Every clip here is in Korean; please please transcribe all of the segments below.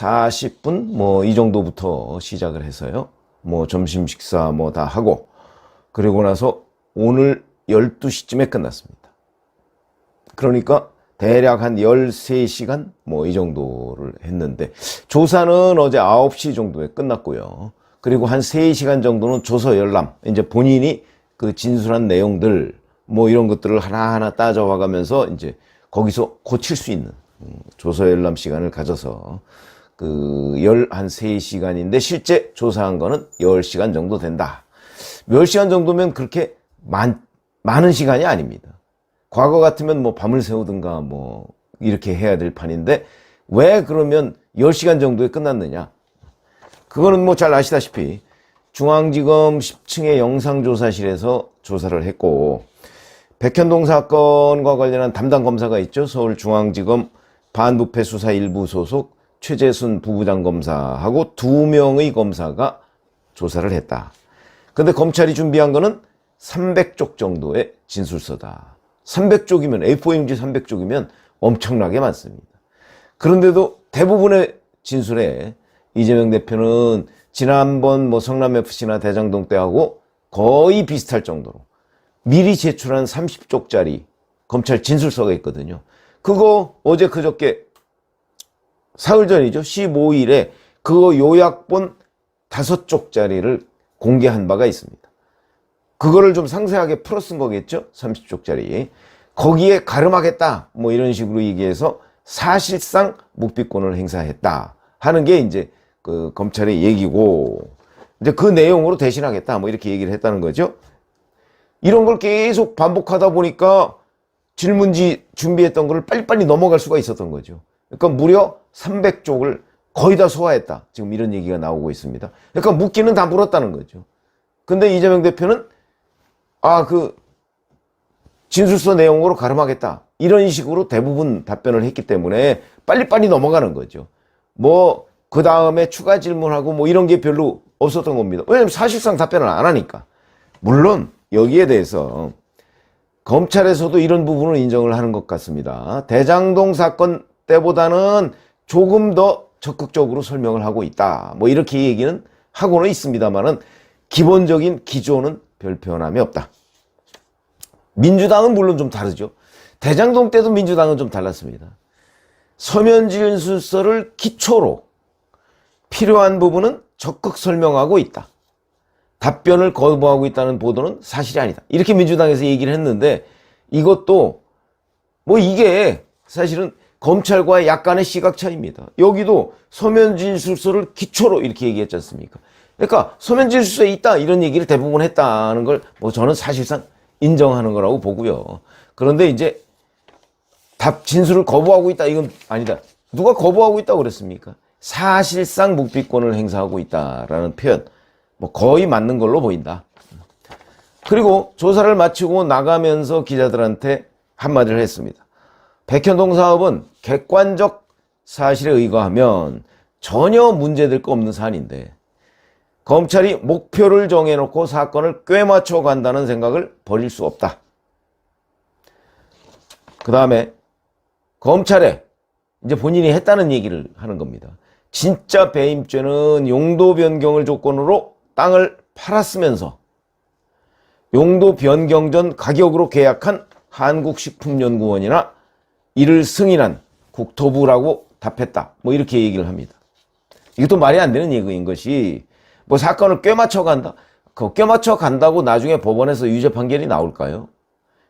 40분 뭐 이 정도부터 시작을 해서요. 뭐 점심 식사 뭐 다 하고 그리고 나서 오늘 12시쯤에 끝났습니다. 그러니까 대략 한 13시간 뭐 이 정도를 했는데 조사는 어제 9시 정도에 끝났고요. 그리고 한 3시간 정도는 조서 열람, 이제 본인이 그 진술한 내용들 뭐 이런 것들을 하나하나 따져와 가면서 이제 거기서 고칠 수 있는 조서 열람 시간을 가져서 그 한 3시간인데 실제 조사한 거는 10시간 정도 된다. 10시간 정도면 그렇게 많은 시간이 아닙니다. 과거 같으면 뭐 밤을 새우든가 뭐 이렇게 해야 될 판인데 왜 그러면 10시간 정도에 끝났느냐? 그거는 뭐 잘 아시다시피 중앙지검 10층의 영상조사실에서 조사를 했고 백현동 사건과 관련한 담당 검사가 있죠. 서울중앙지검 반부패 수사 1부 소속 최재순 부부장 검사하고 2명의 검사가 조사를 했다. 근데 검찰이 준비한 거는 300쪽 정도의 진술서다. 300쪽이면 A4용지 300쪽이면 엄청나게 많습니다. 그런데도 대부분의 진술에 이재명 대표는 지난번 뭐 성남FC나 대장동 때하고 거의 비슷할 정도로 미리 제출한 30쪽짜리 검찰 진술서가 있거든요. 그거 어제 그저께 사흘 전이죠. 15일에 그거 요약본 5쪽짜리를 공개한 바가 있습니다. 그거를 좀 상세하게 풀어 쓴 거겠죠. 30쪽짜리. 거기에 가름하겠다 뭐 이런 식으로 얘기해서 사실상 묵비권을 행사했다 하는 게 이제 그 검찰의 얘기고 이제 그 내용으로 대신하겠다 뭐 이렇게 얘기를 했다는 거죠. 이런 걸 계속 반복하다 보니까 질문지 준비했던 거를 빨리빨리 넘어갈 수가 있었던 거죠. 그러니까 무려 300쪽을 거의 다 소화했다. 지금 이런 얘기가 나오고 있습니다. 그러니까 묻기는 다 물었다는 거죠. 근데 이재명 대표는 그 진술서 내용으로 가름하겠다. 이런 식으로 대부분 답변을 했기 때문에 빨리빨리 넘어가는 거죠. 뭐 그 다음에 추가 질문하고 뭐 이런 게 별로 없었던 겁니다. 왜냐하면 사실상 답변을 안 하니까. 물론 여기에 대해서 검찰에서도 이런 부분을 인정을 하는 것 같습니다. 대장동 사건 때보다는 조금 더 적극적으로 설명을 하고 있다. 뭐 이렇게 얘기는 하고는 있습니다만은 기본적인 기조는 별 변함이 없다. 민주당은 물론 좀 다르죠. 대장동 때도 민주당은 좀 달랐습니다. 서면 진술서를 기초로 필요한 부분은 적극 설명하고 있다. 답변을 거부하고 있다는 보도는 사실이 아니다. 이렇게 민주당에서 얘기를 했는데 이것도 뭐 이게 사실은 검찰과의 약간의 시각 차이입니다. 여기도 서면 진술서를 기초로 이렇게 얘기했지 않습니까? 그러니까 서면 진술서에 있다 이런 얘기를 대부분 했다는 걸 뭐 저는 사실상 인정하는 거라고 보고요. 그런데 이제 진술을 거부하고 있다 이건 아니다. 누가 거부하고 있다고 그랬습니까? 사실상 묵비권을 행사하고 있다라는 표현 뭐 거의 맞는 걸로 보인다. 그리고 조사를 마치고 나가면서 기자들한테 한마디를 했습니다. 백현동 사업은 객관적 사실에 의거하면 전혀 문제될 거 없는 사안인데 검찰이 목표를 정해놓고 사건을 꿰맞춰 간다는 생각을 버릴 수 없다. 그 다음에 검찰에 이제 본인이 했다는 얘기를 하는 겁니다. 진짜 배임죄는 용도 변경을 조건으로 땅을 팔았으면서 용도 변경 전 가격으로 계약한 한국식품연구원이나 이를 승인한 국토부라고 답했다. 뭐 이렇게 얘기를 합니다. 이것도 말이 안 되는 얘기인 것이 뭐 사건을 꿰맞춰 간다. 그 꿰맞춰 간다고 나중에 법원에서 유죄 판결이 나올까요?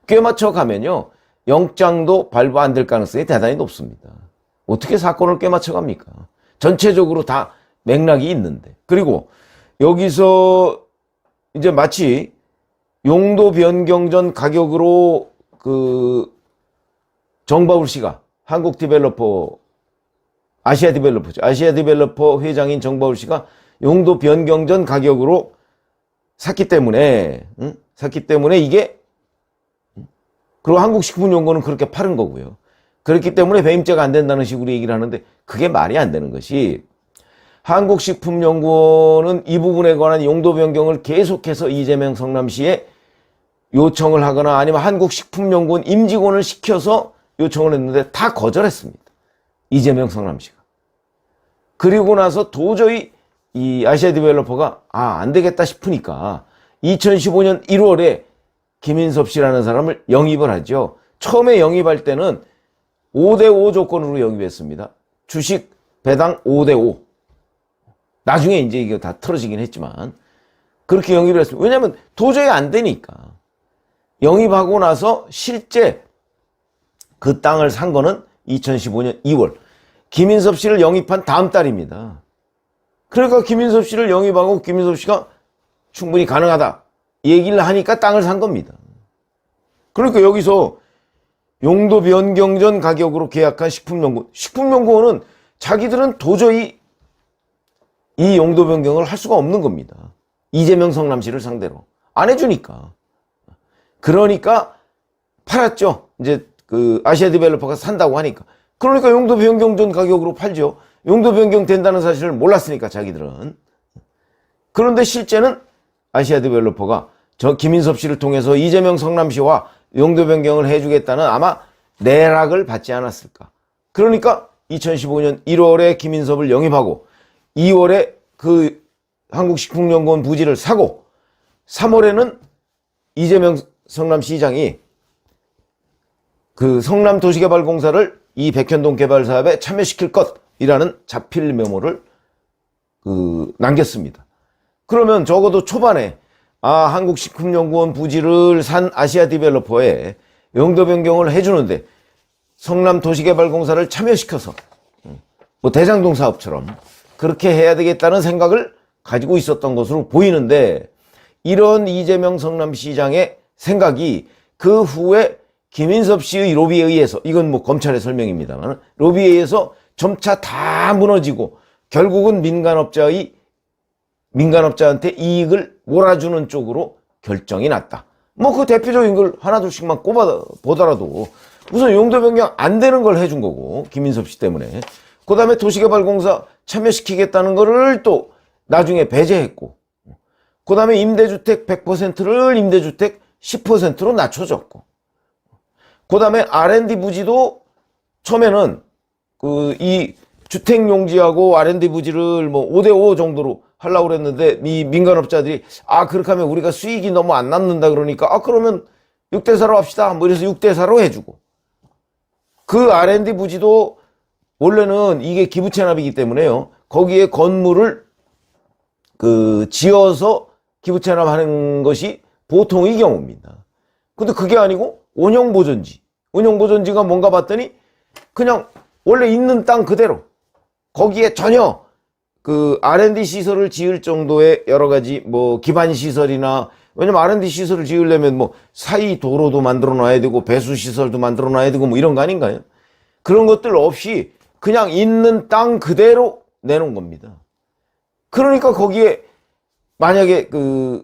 꿰맞춰 가면요. 영장도 발부 안 될 가능성이 대단히 높습니다. 어떻게 사건을 꿰맞춰 갑니까? 전체적으로 다 맥락이 있는데. 그리고 여기서 이제 마치 용도 변경 전 가격으로 그 정바울 씨가 한국 디벨로퍼 아시아 디벨로퍼 회장인 정바울 씨가 용도 변경 전 가격으로 샀기 때문에 이게 그리고 한국식품연구원은 그렇게 파는 거고요. 그렇기 때문에 배임죄가 안 된다는 식으로 얘기를 하는데 그게 말이 안 되는 것이 한국식품연구원은 이 부분에 관한 용도 변경을 계속해서 이재명 성남시에 요청을 하거나 아니면 한국식품연구원 임직원을 시켜서 요청을 했는데 다 거절했습니다. 이재명 성남시가. 그리고 나서 도저히 이 아시아 디벨로퍼가 안 되겠다 싶으니까 2015년 1월에 김인섭 씨라는 사람을 영입을 하죠. 처음에 영입할 때는 5대5 조건으로 영입했습니다. 주식 배당 5대5. 나중에 이제 이게 다 틀어지긴 했지만 그렇게 영입을 했습니다. 왜냐하면 도저히 안 되니까. 영입하고 나서 실제 그 땅을 산 거는 2015년 2월. 김인섭 씨를 영입한 다음 달입니다. 그러니까 김인섭 씨를 영입하고 김인섭 씨가 충분히 가능하다 얘기를 하니까 땅을 산 겁니다. 그러니까 여기서 용도 변경 전 가격으로 계약한 식품연구원은 자기들은 도저히 이 용도 변경을 할 수가 없는 겁니다. 이재명 성남시를 상대로 안 해주니까. 그러니까 팔았죠. 이제 그 아시아 디벨로퍼가 산다고 하니까. 그러니까 용도 변경 전 가격으로 팔죠. 용도 변경 된다는 사실을 몰랐으니까 자기들은. 그런데 실제는 아시아 디벨로퍼가 저 김인섭 씨를 통해서 이재명 성남시와 용도 변경을 해주겠다는 아마 내락을 받지 않았을까. 그러니까 2015년 1월에 김인섭을 영입하고 2월에 그 한국식품연구원 부지를 사고 3월에는 이재명 성남시장이 그 성남도시개발공사를 이 백현동 개발 사업에 참여시킬 것이라는 자필 메모를 남겼습니다. 그러면 적어도 초반에 한국식품연구원 부지를 산 아시아 디벨로퍼에 용도 변경을 해주는데 성남도시개발공사를 참여시켜서 뭐 대장동 사업처럼 그렇게 해야 되겠다는 생각을 가지고 있었던 것으로 보이는데 이런 이재명 성남시장의 생각이 그 후에 김인섭 씨의 로비에 의해서 이건 뭐 검찰의 설명입니다만 로비에 의해서 점차 다 무너지고 결국은 민간업자한테 이익을 몰아주는 쪽으로 결정이 났다. 뭐 그 대표적인 걸 하나둘씩만 꼽아 보더라도 우선 용도 변경 안 되는 걸 해준 거고 김인섭 씨 때문에 그 다음에 도시개발공사 참여시키겠다는 거를 또 나중에 배제했고 그 다음에 임대주택 100%를 임대주택 10%로 낮춰줬고 그 다음에 R&D 부지도 처음에는 이 주택용지하고 R&D 부지를 뭐 5대5 정도로 하려고 그랬는데 이 민간업자들이 그렇게 하면 우리가 수익이 너무 안 남는다 그러니까 그러면 6대4로 합시다. 뭐 이래서 6대4로 해주고 그 R&D 부지도 원래는 이게 기부채납이기 때문에요. 거기에 건물을 지어서 기부채납하는 것이 보통의 경우입니다. 근데 그게 아니고 운영보전지가 뭔가 봤더니 그냥 원래 있는 땅 그대로 거기에 전혀 R&D 시설을 지을 정도의 여러 가지 뭐 기반 시설이나 왜냐면 R&D 시설을 지으려면 뭐 사이 도로도 만들어 놔야 되고 배수 시설도 만들어 놔야 되고 뭐 이런 거 아닌가요? 그런 것들 없이 그냥 있는 땅 그대로 내놓은 겁니다. 그러니까 거기에 만약에 그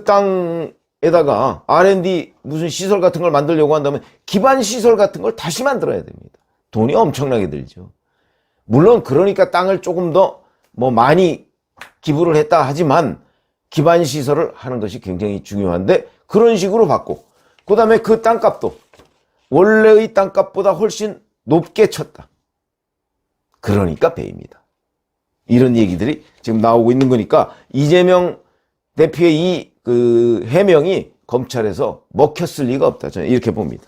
땅에다가 R&D 무슨 시설 같은 걸 만들려고 한다면 기반 시설 같은 걸 다시 만들어야 됩니다. 돈이 엄청나게 들죠. 물론 그러니까 땅을 조금 더 뭐 많이 기부를 했다 하지만 기반 시설을 하는 것이 굉장히 중요한데 그런 식으로 받고 그 다음에 그 땅값도 원래의 땅값보다 훨씬 높게 쳤다. 그러니까 배입니다. 이런 얘기들이 지금 나오고 있는 거니까 이재명 대표의 이 해명이 검찰에서 먹혔을 리가 없다. 저는 이렇게 봅니다.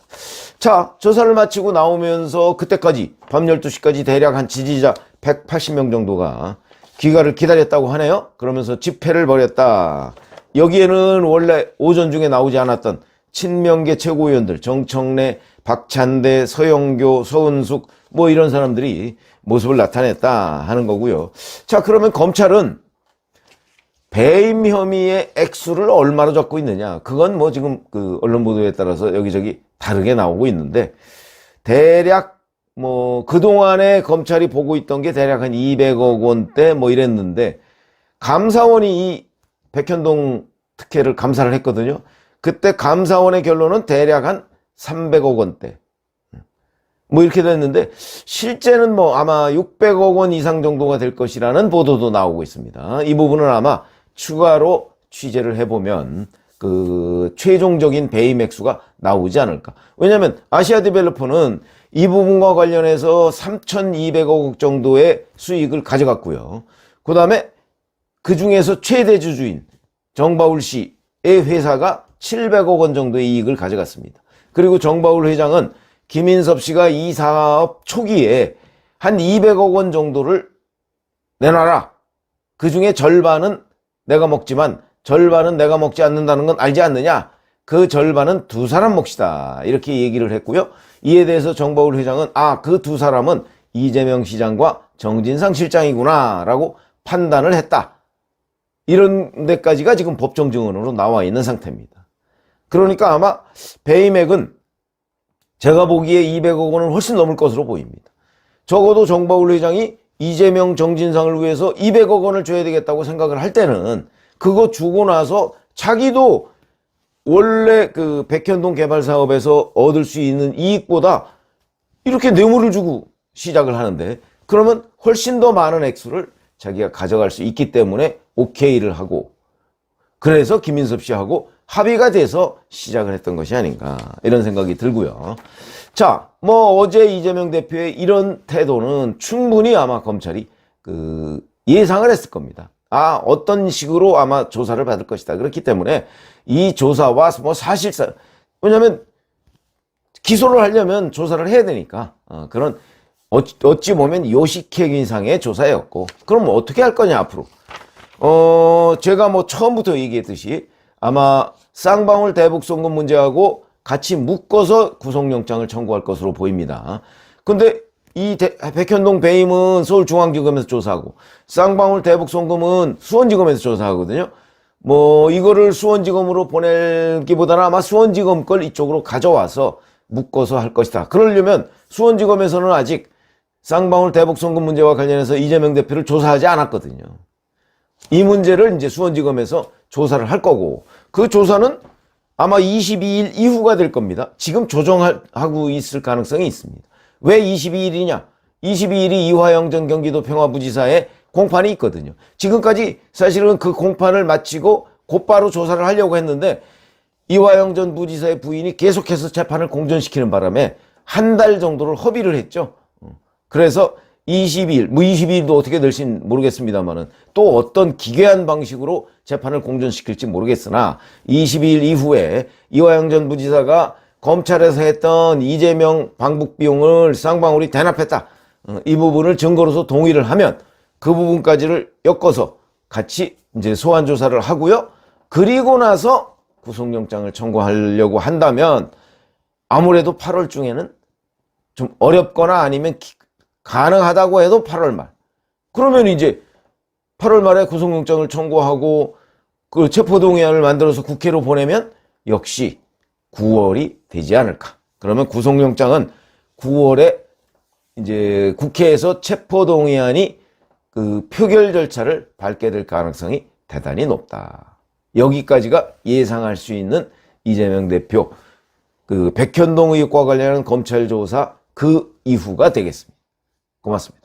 자, 조사를 마치고 나오면서 그때까지 밤 12시까지 대략 한 지지자 180명 정도가 귀가를 기다렸다고 하네요. 그러면서 집회를 벌였다. 여기에는 원래 오전 중에 나오지 않았던 친명계 최고위원들 정청래, 박찬대, 서영교, 서은숙 뭐 이런 사람들이 모습을 나타냈다 하는 거고요. 자, 그러면 검찰은 배임 혐의의 액수를 얼마로 잡고 있느냐. 그건 뭐 지금 언론 보도에 따라서 여기저기 다르게 나오고 있는데 대략 뭐 그동안에 검찰이 보고 있던 게 대략 한 200억 원대 뭐 이랬는데 감사원이 이 백현동 특혜를 감사를 했거든요. 그때 감사원의 결론은 대략 한 300억 원대 뭐 이렇게 됐는데 실제는 뭐 아마 600억 원 이상 정도가 될 것이라는 보도도 나오고 있습니다. 이 부분은 아마 추가로 취재를 해보면 그 최종적인 배임 액수가 나오지 않을까. 왜냐하면 아시아디벨로퍼는 이 부분과 관련해서 3,200억 정도의 수익을 가져갔고요. 그 다음에 그 중에서 최대 주주인 정바울 씨의 회사가 700억 원 정도의 이익을 가져갔습니다. 그리고 정바울 회장은 김인섭 씨가 이 사업 초기에 한 200억 원 정도를 내놔라. 그 중에 절반은 내가 먹지만 절반은 내가 먹지 않는다는 건 알지 않느냐? 그 절반은 두 사람 몫이다. 이렇게 얘기를 했고요. 이에 대해서 정바울 회장은 그 두 사람은 이재명 시장과 정진상 실장이구나 라고 판단을 했다. 이런 데까지가 지금 법정 증언으로 나와 있는 상태입니다. 그러니까 아마 배임액은 제가 보기에 200억 원은 훨씬 넘을 것으로 보입니다. 적어도 정바울 회장이 이재명 정진상을 위해서 200억 원을 줘야 되겠다고 생각을 할 때는 그거 주고 나서 자기도 원래 그 백현동 개발 사업에서 얻을 수 있는 이익보다 이렇게 뇌물을 주고 시작을 하는데, 그러면 훨씬 더 많은 액수를 자기가 가져갈 수 있기 때문에 오케이를 하고, 그래서 김인섭 씨하고 합의가 돼서 시작을 했던 것이 아닌가 이런 생각이 들고요. 자, 어제 이재명 대표의 이런 태도는 충분히 아마 검찰이 예상을 했을 겁니다. 어떤 식으로 아마 조사를 받을 것이다. 그렇기 때문에 이 조사와 사실상, 왜냐하면 기소를 하려면 조사를 해야 되니까 그런 어찌 보면 요식행위상의 조사였고, 그럼 어떻게 할 거냐 앞으로. 제가 처음부터 얘기했듯이 아마 쌍방울 대북 송금 문제하고 같이 묶어서 구속영장을 청구할 것으로 보입니다. 근데 이 백현동 배임은 서울중앙지검에서 조사하고 쌍방울 대북 송금은 수원지검에서 조사하거든요. 이거를 수원지검으로 보낼기보다는 아마 수원지검 걸 이쪽으로 가져와서 묶어서 할 것이다. 그러려면 수원지검에서는 아직 쌍방울 대북 송금 문제와 관련해서 이재명 대표를 조사하지 않았거든요. 이 문제를 이제 수원지검에서 조사를 할 거고, 그 조사는 아마 22일 이후가 될 겁니다. 지금 조정하고 있을 가능성이 있습니다. 왜 22일이냐? 22일이 이화영 전 경기도 평화부지사의 공판이 있거든요. 지금까지 사실은 그 공판을 마치고 곧바로 조사를 하려고 했는데 이화영 전 부지사의 부인이 계속해서 재판을 공전시키는 바람에 한 달 정도를 허비를 했죠. 그래서 22일, 22일도 어떻게 될지 모르겠습니다만은 또 어떤 기괴한 방식으로 재판을 공전시킬지 모르겠으나 22일 이후에 이화영 전 부지사가 검찰에서 했던 이재명 방북 비용을 쌍방울이 대납했다. 이 부분을 증거로서 동의를 하면 그 부분까지를 엮어서 같이 이제 소환 조사를 하고요. 그리고 나서 구속영장을 청구하려고 한다면 아무래도 8월 중에는 좀 어렵거나 아니면 가능하다고 해도 8월 말. 그러면 이제 8월 말에 구속영장을 청구하고 그 체포동의안을 만들어서 국회로 보내면 역시 9월이 되지 않을까. 그러면 구속영장은 9월에 이제 국회에서 체포동의안이 그 표결 절차를 밟게 될 가능성이 대단히 높다. 여기까지가 예상할 수 있는 이재명 대표 그 백현동 의혹과 관련한 검찰 조사 그 이후가 되겠습니다. 고맙습니다.